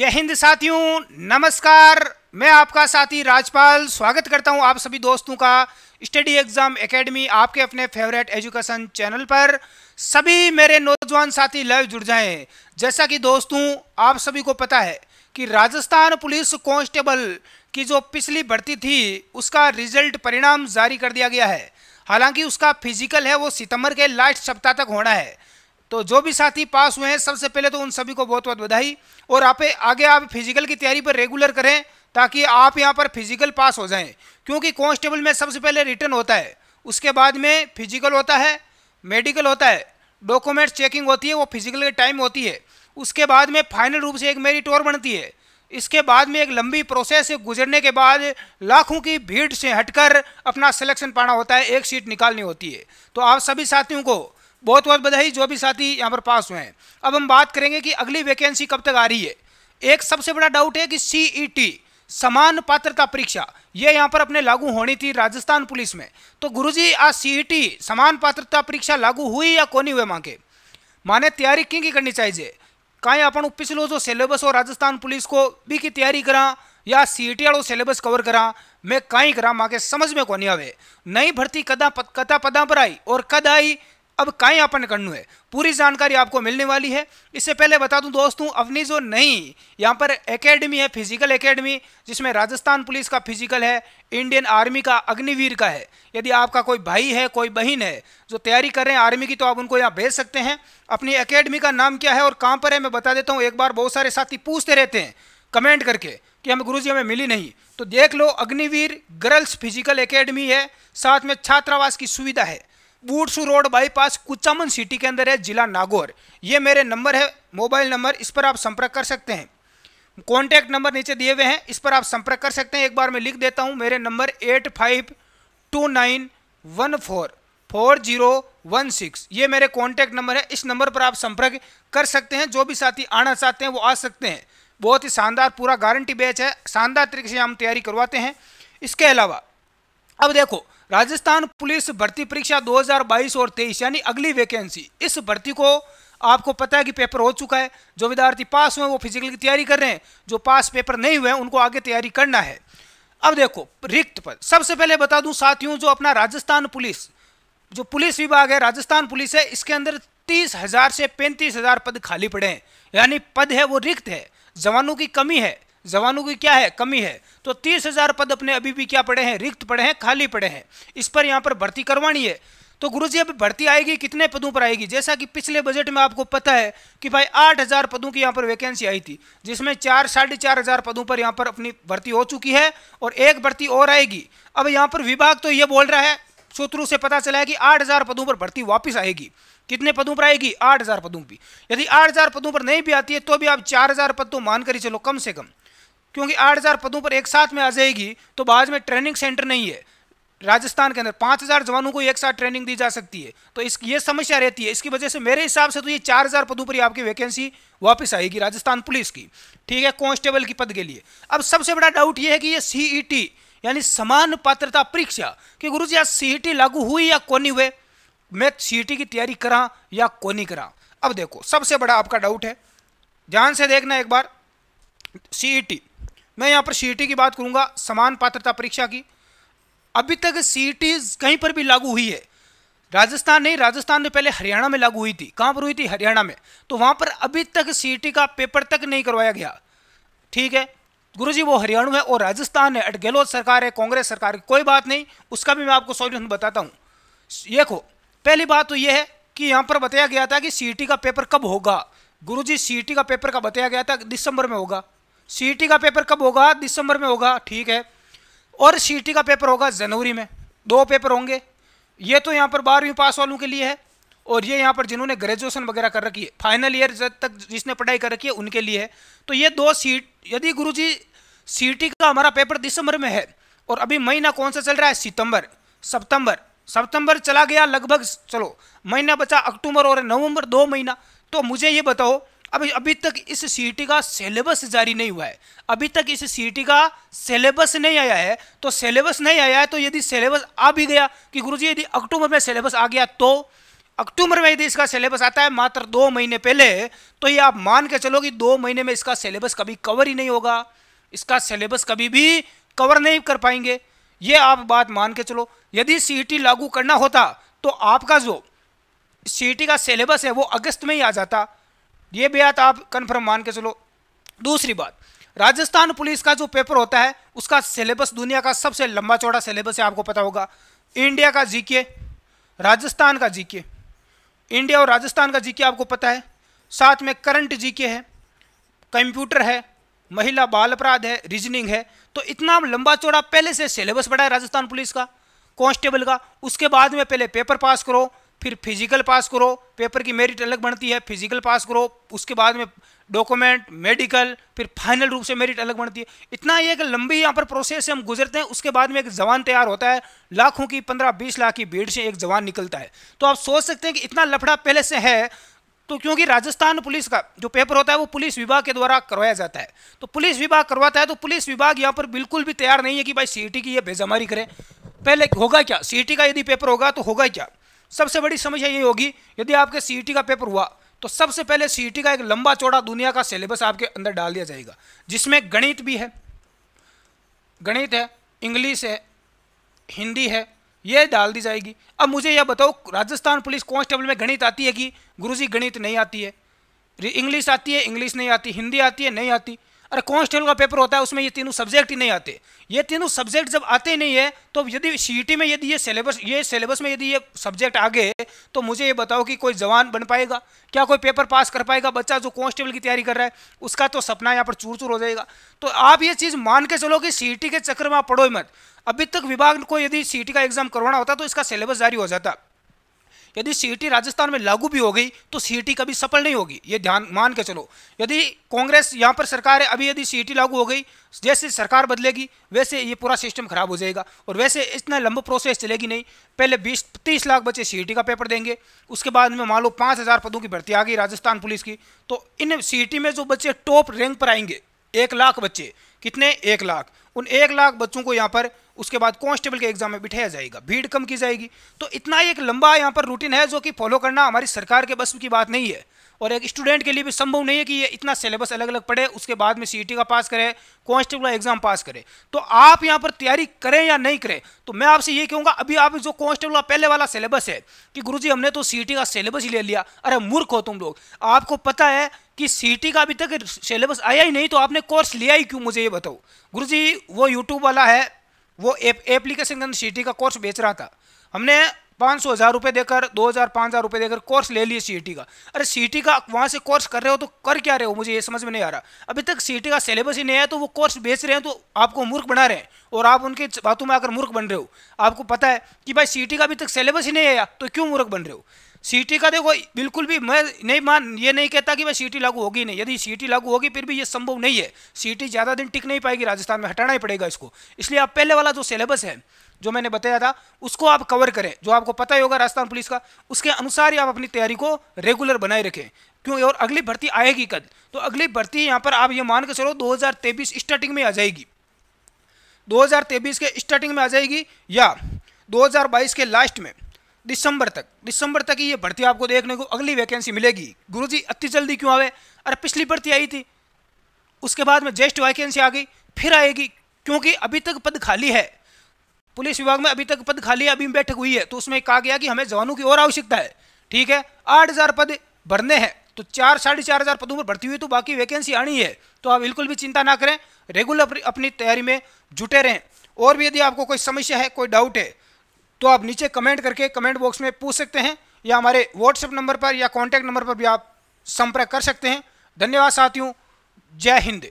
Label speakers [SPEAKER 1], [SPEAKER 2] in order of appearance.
[SPEAKER 1] जय हिंद साथियों, नमस्कार। मैं आपका साथी राजपाल स्वागत करता हूं आप सभी दोस्तों का स्टडी एग्जाम एकेडमी आपके अपने फेवरेट एजुकेशन चैनल पर। सभी मेरे नौजवान साथी लाइव जुड़ जाएं। जैसा कि दोस्तों आप सभी को पता है कि राजस्थान पुलिस कांस्टेबल की जो पिछली भर्ती थी उसका रिजल्ट परिणाम जारी कर दिया गया है। हालांकि उसका फिजिकल है वो सितंबर के लास्ट सप्ताह तक होना है। तो जो भी साथी पास हुए हैं सबसे पहले तो उन सभी को बहुत बहुत बधाई। और आगे आप फिजिकल की तैयारी पर रेगुलर करें ताकि आप यहां पर फिजिकल पास हो जाएं, क्योंकि कांस्टेबल में सबसे पहले रिटन होता है, उसके बाद में फिजिकल होता है, मेडिकल होता है, डॉक्यूमेंट्स चेकिंग होती है, वो फिजिकल के टाइम होती है। उसके बाद में फाइनल रूप से एक मेरिट और बनती है। इसके बाद में एक लंबी प्रोसेस से गुजरने के बाद लाखों की भीड़ से हटकर अपना सिलेक्शन पाना होता है, एक सीट निकालनी होती है। तो आप सभी साथियों को बहुत बहुत बधाई जो भी साथी यहाँ पर पास हुए हैं। अब हम बात करेंगे कि अगली वैकेंसी कब तक आ रही है। एक सबसे बड़ा डाउट है कि सीईटी समान पात्रता परीक्षा ये यहाँ पर अपने लागू होनी थी राजस्थान पुलिस में। तो गुरुजी आज सीईटी समान पात्रता परीक्षा लागू हुई या कोनी हुए माने तैयारी की करनी चाहिए। कहीं अपन पिछलो जो सिलेबस हो राजस्थान पुलिस को भी की तैयारी करा या सीईटी वालों सिलेबस कवर करा, मैं कहीं करा माँ के समझ में कोनी आवे। नई भर्ती कदा पदा पर आई और कद आई, अब कहीं अपन करना है, पूरी जानकारी आपको मिलने वाली है। इससे पहले बता दूं दोस्तों, अपनी जो नई यहाँ पर एकेडमी है फिजिकल एकेडमी, जिसमें राजस्थान पुलिस का फिजिकल है, इंडियन आर्मी का अग्निवीर का है। यदि आपका कोई भाई है कोई बहन है जो तैयारी कर रहे हैं आर्मी की तो आप उनको यहाँ भेज सकते हैं। अपनी एकेडमी का नाम क्या है और कहाँ पर है मैं बता देता हूँ। एक बार बहुत सारे साथी पूछते रहते हैं कमेंट करके कि हमें गुरुजी हमें मिली नहीं, तो देख लो अग्निवीर गर्ल्स फिजिकल एकेडमी है, साथ में छात्रावास की सुविधा है। बूटसू रोड बाईपास कुचामन सिटी के अंदर है, जिला नागौर। ये मेरे नंबर है, मोबाइल नंबर, इस पर आप संपर्क कर सकते हैं। कॉन्टैक्ट नंबर नीचे दिए हुए हैं, इस पर आप संपर्क कर सकते हैं। एक बार मैं लिख देता हूं, मेरे नंबर 8529144016, ये मेरे कॉन्टैक्ट नंबर है। इस नंबर पर आप संपर्क कर सकते हैं। जो भी साथी आना चाहते हैं वो आ सकते हैं। बहुत ही शानदार पूरा गारंटी बैच है, शानदार तरीके से हम तैयारी करवाते हैं। इसके अलावा अब देखो राजस्थान पुलिस भर्ती परीक्षा 2022 और 23 यानी अगली वैकेंसी, इस भर्ती को आपको पता है कि पेपर हो चुका है। जो विद्यार्थी पास हुए वो फिजिकल की तैयारी कर रहे हैं, जो पास पेपर नहीं हुए उनको आगे तैयारी करना है। अब देखो रिक्त पद, सबसे पहले बता दूं साथियों, जो अपना राजस्थान पुलिस जो पुलिस विभाग है राजस्थान पुलिस है, इसके अंदर 30,000 से 35,000 पद खाली पड़े हैं, यानी पद है वो रिक्त है। जवानों की कमी है, जवानों की क्या है कमी है। तो 30,000 पद अपने अभी भी क्या पड़े हैं, रिक्त पड़े हैं, खाली पड़े हैं। इस पर यहाँ पर भर्ती करवानी है। तो गुरुजी अभी भर्ती आएगी कितने पदों पर आएगी, जैसा कि पिछले बजट में आपको पता है कि भाई 8,000 पदों की यहाँ पर वैकेंसी आई थी, जिसमें 4-4.5 पदों पर यहाँ पर अपनी भर्ती हो चुकी है और एक भर्ती और आएगी। अब यहाँ पर विभाग तो ये बोल रहा है, सूत्रों से पता चला है कि 8,000 पदों पर भर्ती वापस आएगी। कितने पदों पर आएगी, 8,000 पदों पर। यदि 8,000 पदों पर नहीं भी आती है तो भी आप 4,000 पद तो मान कर ही चलो कम से कम, क्योंकि 8,000 पदों पर एक साथ में आ जाएगी तो बाद में ट्रेनिंग सेंटर नहीं है राजस्थान के अंदर। 5,000 जवानों को एक साथ ट्रेनिंग दी जा सकती है, तो ये समस्या रहती है। इसकी वजह से मेरे हिसाब से तो ये 4,000 पदों पर ही आपकी वैकेंसी वापस आएगी राजस्थान पुलिस की, ठीक है, कांस्टेबल की पद के लिए। अब सबसे बड़ा डाउट ये है कि ये सीईटी यानी समान पात्रता परीक्षा कि गुरुजी आज सीईटी लागू हुई या कोनी हुए, मैं सीईटी की तैयारी करा या कोनी करा। अब देखो सबसे बड़ा आपका डाउट है, ध्यान से देखना एक बार। सीईटी, मैं यहाँ पर सीईटी की बात करूंगा, समान पात्रता परीक्षा की। अभी तक सीईटी कहीं पर भी लागू हुई है, राजस्थान नहीं, राजस्थान में पहले हरियाणा में लागू हुई थी। कहाँ पर हुई थी, हरियाणा में। तो वहाँ पर अभी तक सीईटी का पेपर तक नहीं करवाया गया, ठीक है गुरुजी। वो हरियाणा है और राजस्थान है, गहलोत सरकार है, कांग्रेस सरकार है, कोई बात नहीं, उसका भी मैं आपको सॉल्यूशन बताता हूँ। देखो पहली बात तो यह है कि यहाँ पर बताया गया था कि सीईटी का पेपर कब होगा। गुरुजी सीईटी का पेपर का बताया गया था दिसंबर में होगा। सीईटी का पेपर कब होगा, दिसंबर में होगा, ठीक है। और सीईटी का पेपर होगा जनवरी में। 2 पेपर होंगे। ये तो यहाँ पर 12वीं पास वालों के लिए है और ये यहाँ पर जिन्होंने ग्रेजुएशन वगैरह कर रखी है, फाइनल ईयर तक जिसने पढ़ाई कर रखी है उनके लिए है। तो ये 2 सीट, यदि गुरुजी सीईटी का हमारा पेपर दिसंबर में है और अभी महीना कौन सा चल रहा है, सितंबर चला गया लगभग, चलो महीना बचा अक्टूबर और नवंबर, 2 महीना। तो मुझे ये बताओ अभी तक इस सीईटी का सिलेबस जारी नहीं हुआ है, अभी तक इस सीईटी का सिलेबस नहीं आया है। तो सिलेबस नहीं आया है तो यदि सिलेबस आ भी गया कि गुरुजी यदि अक्टूबर में सिलेबस आ गया तो अक्टूबर में यदि इसका सिलेबस आता है मात्र 2 महीने पहले, तो ये आप मान के चलो कि 2 महीने में इसका सिलेबस कभी कवर ही नहीं होगा, इसका सिलेबस कभी भी कवर नहीं कर पाएंगे। ये आप बात मान के चलो। यदि सीईटी लागू करना होता तो आपका जो सीईटी का सिलेबस है वो अगस्त में ही आ जाता। ये बात आप कन्फर्म मान के चलो। दूसरी बात, राजस्थान पुलिस का जो पेपर होता है उसका सिलेबस दुनिया का सबसे लंबा चौड़ा सिलेबस है, आपको पता होगा। इंडिया का जीके, राजस्थान का जीके, इंडिया और राजस्थान का जीके आपको पता है, साथ में करंट जीके है, कंप्यूटर है, महिला बाल अपराध है, रीजनिंग है। तो इतना लंबा चौड़ा पहले से सिलेबस पड़ा है राजस्थान पुलिस का, कांस्टेबल का। उसके बाद में पहले पेपर पास करो, फिर फिजिकल पास करो, पेपर की मेरिट अलग बनती है, फिजिकल पास करो, उसके बाद में डॉक्यूमेंट, मेडिकल, फिर फाइनल रूप से मेरिट अलग बनती है। इतना एक लंबी यहाँ पर प्रोसेस से हम गुजरते हैं। उसके बाद में एक जवान तैयार होता है, लाखों की 15-20 लाख की भीड़ से एक जवान निकलता है। तो आप सोच सकते हैं कि इतना लफड़ा पहले से है। तो क्योंकि राजस्थान पुलिस का जो पेपर होता है वो पुलिस विभाग के द्वारा करवाया जाता है, तो पुलिस विभाग करवाता है, तो पुलिस विभाग यहाँ पर बिल्कुल भी तैयार नहीं है कि भाई सीईटी की ये बेजमारी करे। पहले होगा क्या, सीईटी का यदि पेपर होगा तो होगा क्या, सबसे बड़ी समस्या ये होगी यदि आपके सीईटी का पेपर हुआ तो सबसे पहले सीईटी का एक लंबा चौड़ा दुनिया का सिलेबस आपके अंदर डाल दिया जाएगा, जिसमें गणित भी है, गणित है, इंग्लिश है, हिंदी है, ये डाल दी जाएगी। अब मुझे यह बताओ, राजस्थान पुलिस कांस्टेबल में गणित आती है कि गुरुजी गणित नहीं आती है, इंग्लिश आती है, इंग्लिश नहीं आती, हिंदी आती है, नहीं आती। अरे कांस्टेबल का पेपर होता है उसमें ये तीनों सब्जेक्ट ही नहीं आते। ये तीनों सब्जेक्ट जब आते ही नहीं है तो यदि सीईटी में यदि ये सिलेबस में यदि ये सब्जेक्ट आ गए तो मुझे ये बताओ कि कोई जवान बन पाएगा क्या, कोई पेपर पास कर पाएगा? बच्चा जो कांस्टेबल की तैयारी कर रहा है उसका तो सपना यहाँ पर चूर चूर हो जाएगा। तो आप ये चीज़ मान के चलो कि सीईटी के चक्कर में आप पढ़ो ही मत। अभी तक विभाग को यदि सीईटी का एग्जाम करवाना होता तो इसका सिलेबस जारी हो जाता। यदि सीईटी राजस्थान में लागू भी हो गई तो सीईटी कभी सफल नहीं होगी, ये ध्यान मान के चलो। यदि कांग्रेस यहाँ पर सरकार है, अभी यदि सीईटी लागू हो गई, जैसे सरकार बदलेगी वैसे ये पूरा सिस्टम खराब हो जाएगा और वैसे इतना लंबा प्रोसेस चलेगी नहीं। पहले 20-30 लाख बच्चे सीईटी का पेपर देंगे, उसके बाद में मान लो 5000 पदों की भर्ती आ गई राजस्थान पुलिस की, तो इन सीईटी में जो बच्चे टॉप रैंक पर आएंगे 1 लाख बच्चे, कितने 1 लाख, उन 1 लाख बच्चों को यहाँ पर उसके बाद कांस्टेबल के एग्जाम में बिठाया जाएगा, भीड़ कम की जाएगी। तो इतना एक लंबा यहाँ पर रूटीन है जो कि फॉलो करना हमारी सरकार के बस की बात नहीं है और एक स्टूडेंट के लिए भी संभव नहीं है कि ये इतना सिलेबस अलग अलग पढ़े, उसके बाद में सीईटी का पास करे, कांस्टेबल का एग्जाम पास करे। तो आप यहाँ पर तैयारी करें या नहीं करें, तो मैं आपसे ये कहूँगा, अभी आप जो कांस्टेबल का पहले वाला सिलेबस है कि गुरुजी हमने तो सीईटी का सिलेबस ही ले लिया, अरे मूर्ख हो तुम लोग। आपको पता है कि सीईटी का अभी तक सिलेबस आया ही नहीं तो आपने कोर्स लिया ही क्यों, मुझे ये बताओ। गुरुजी वो यूट्यूब वाला है, वो एप्लीकेशन के अंदर सीईटी का कोर्स बेच रहा था, हमने 500-1000 रुपये देकर 2000-5000 रुपये देकर कोर्स ले लिए सीईटी का। अरे सीईटी का वहाँ से कोर्स कर रहे हो तो कर क्या रहे हो, मुझे ये समझ में नहीं आ रहा। अभी तक सीईटी का सिलेबस ही नहीं है तो वो कोर्स बेच रहे हैं, तो आपको मूर्ख बना रहे हैं और आप उनकी बातों में आकर मूर्ख बन रहे हो। आपको पता है कि भाई सीईटी का अभी तक सिलेबस ही नहीं आया तो क्यों मूर्ख बन रहे हो। सीईटी का देखो बिल्कुल भी मैं ये नहीं कहता कि भाई सीईटी लागू होगी नहीं, यदि सीईटी लागू होगी फिर भी ये संभव नहीं है। सीईटी ज़्यादा दिन टिक नहीं पाएगी राजस्थान में, हटाना ही पड़ेगा इसको। इसलिए आप पहले वाला जो सिलेबस है जो मैंने बताया था उसको आप कवर करें, जो आपको पता ही होगा राजस्थान पुलिस का, उसके अनुसार ही आप अपनी तैयारी को रेगुलर बनाए रखें। क्यों, और अगली भर्ती आएगी कब, तो अगली भर्ती यहाँ पर आप ये मान के चलो 2023 स्टार्टिंग में आ जाएगी, 2023 के स्टार्टिंग में आ जाएगी या 2022 के लास्ट में, दिसंबर तक ही ये भर्ती आपको देखने को अगली वैकेंसी मिलेगी। गुरुजी इतनी जल्दी क्यों आवे, अरे पिछली भर्ती आई थी, उसके बाद में जस्ट वैकेंसी आ गई, फिर आएगी, क्योंकि अभी तक पद खाली है पुलिस विभाग में, अभी तक पद खाली है, अभी बैठक हुई है तो उसमें कहा गया कि हमें जवानों की और आवश्यकता है। ठीक है, 8000 पद भरने हैं तो 4-4500 पदों पर भर्ती हुई तो बाकी वैकेंसी आनी है। तो आप बिल्कुल भी चिंता ना करें, रेगुलर अपनी तैयारी में जुटे रहें। और भी यदि आपको कोई समस्या है, कोई डाउट है तो आप नीचे कमेंट करके कमेंट बॉक्स में पूछ सकते हैं या हमारे व्हाट्सएप नंबर पर या कॉन्टैक्ट नंबर पर भी आप संपर्क कर सकते हैं। धन्यवाद साथियों, जय हिंद।